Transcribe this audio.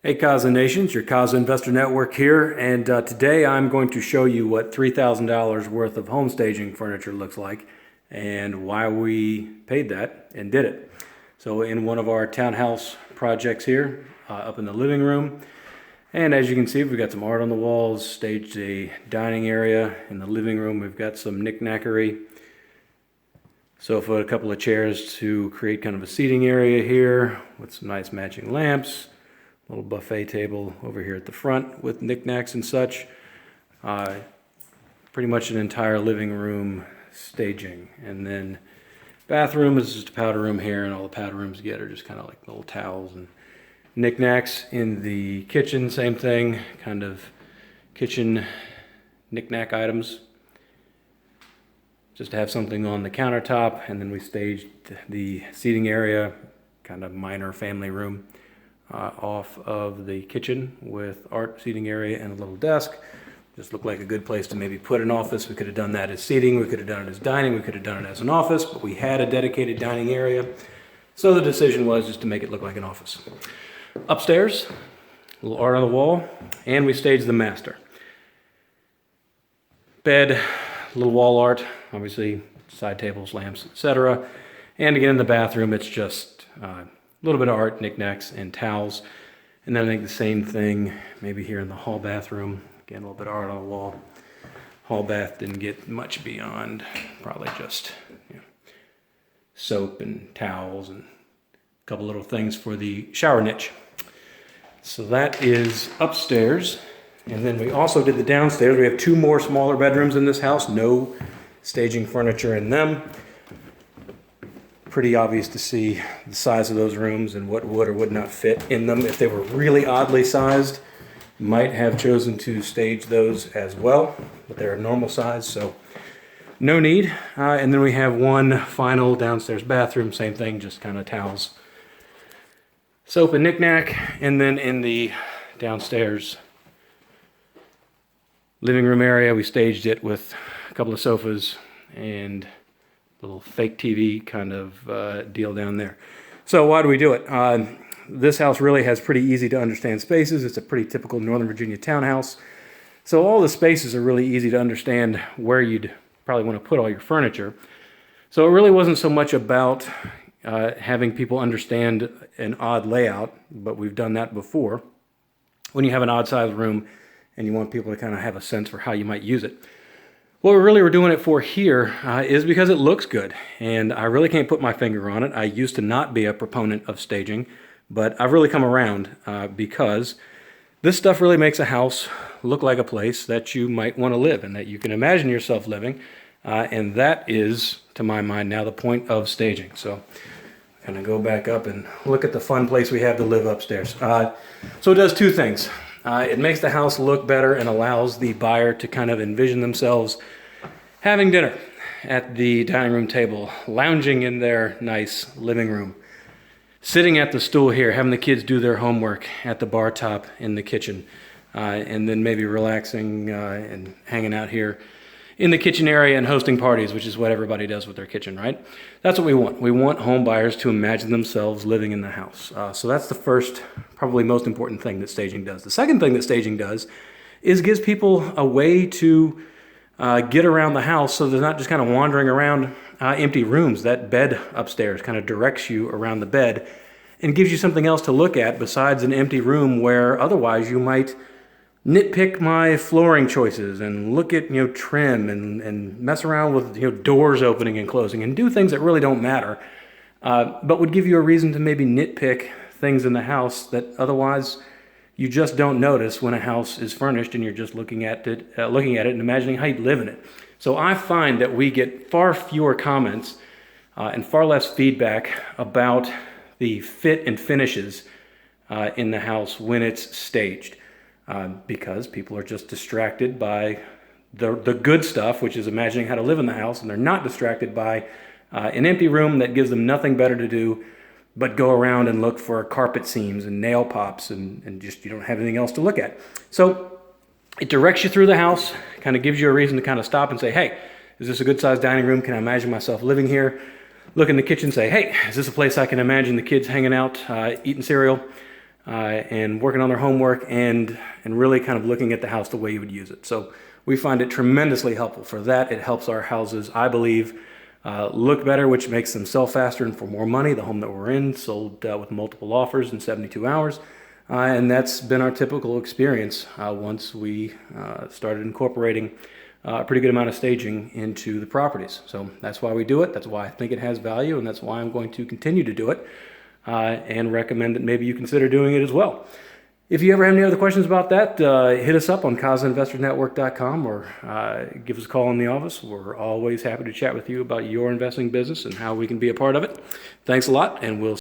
Hey Casa Nations, your Casa Investor Network here, and today I'm going to show you what $3,000 worth of home staging furniture looks like and why we paid that and did it. So in one of our townhouse projects here, up in the living room, and as you can see, we've got some art on the walls, staged a dining area. In the living room, we've got some knickknackery, sofa, a couple of chairs to create kind of a seating area here with some nice matching lamps. Little buffet table over here at the front with knickknacks and such. Pretty much an entire living room staging. And then bathroom is just a powder room here, and all the powder rooms get are just kind of like little towels and knickknacks. In the kitchen, same thing, kind of kitchen knickknack items. Just to have something on the countertop, and then we staged the seating area, kind of minor family room. Off of the kitchen with art seating area and a little desk. Just looked like a good place to maybe put an office. We could have done that as seating, we could have done it as dining, we could have done it as an office, but we had a dedicated dining area. So the decision was just to make it look like an office. Upstairs, a little art on the wall, and we staged the master. Bed, a little wall art, obviously side tables, lamps, etc. And again in the bathroom, it's just a little bit of art, knickknacks, and towels. And then I think the same thing maybe here in the hall bathroom. Again, a little bit of art on the wall. Hall bath didn't get much beyond probably just soap and towels and a couple little things for the shower niche. So that is upstairs. And then we also did the downstairs. We have two more smaller bedrooms in this house. No staging furniture in them. Pretty obvious to see the size of those rooms and what would or would not fit in them. If they were really oddly sized, might have chosen to stage those as well, but they're a normal size, so no need. And then we have one final downstairs bathroom, same thing, just kind of towels, soap and knickknack. And then in the downstairs living room area, we staged it with a couple of sofas and little fake TV kind of deal down there. So why do we do it? This house really has pretty easy to understand spaces. It's a pretty typical Northern Virginia townhouse. So all the spaces are really easy to understand where you'd probably want to put all your furniture. So it really wasn't so much about having people understand an odd layout, but we've done that before. When you have an odd sized room and you want people to kind of have a sense for how you might use it. What we really were doing it for here is because it looks good, and I really can't put my finger on it. I used to not be a proponent of staging, but I've really come around because this stuff really makes a house look like a place that you might want to live and that you can imagine yourself living, and that is, to my mind, now the point of staging. So I'm going to go back up and look at the fun place we have to live upstairs. So it does two things. It makes the house look better and allows the buyer to kind of envision themselves having dinner at the dining room table, lounging in their nice living room, sitting at the stool here, having the kids do their homework at the bar top in the kitchen, and then maybe relaxing and hanging out here in the kitchen area and hosting parties, which is what everybody does with their kitchen, right? That's what we want. We want home buyers to imagine themselves living in the house. So that's the first, probably most important thing that staging does. The second thing that staging does is gives people a way to get around the house so they're not just kind of wandering around empty rooms. That bed upstairs kind of directs you around the bed and gives you something else to look at besides an empty room where otherwise you might nitpick my flooring choices and look at trim and mess around with doors opening and closing and do things that really don't matter, but would give you a reason to maybe nitpick things in the house that otherwise you just don't notice when a house is furnished and you're just looking at it and imagining how you'd live in it. So I find that we get far fewer comments and far less feedback about the fit and finishes in the house when it's staged. Because people are just distracted by the good stuff, which is imagining how to live in the house, and they're not distracted by an empty room that gives them nothing better to do but go around and look for carpet seams and nail pops and just you don't have anything else to look at. So it directs you through the house, kind of gives you a reason to kind of stop and say, hey, is this a good sized dining room? Can I imagine myself living here? Look in the kitchen, say, hey, is this a place I can imagine the kids hanging out, eating cereal? and working on their homework and really kind of looking at the house the way you would use it. So we find it tremendously helpful for that. It helps our houses, I believe, look better, which makes them sell faster and for more money. The home that we're in sold with multiple offers in 72 hours. And that's been our typical experience once we started incorporating a pretty good amount of staging into the properties. So that's why we do it. That's why I think it has value, and that's why I'm going to continue to do it and recommend that maybe you consider doing it as well. If you ever have any other questions about that, hit us up on CasaInvestorNetwork.com or give us a call in the office. We're always happy to chat with you about your investing business and how we can be a part of it. Thanks a lot, and we'll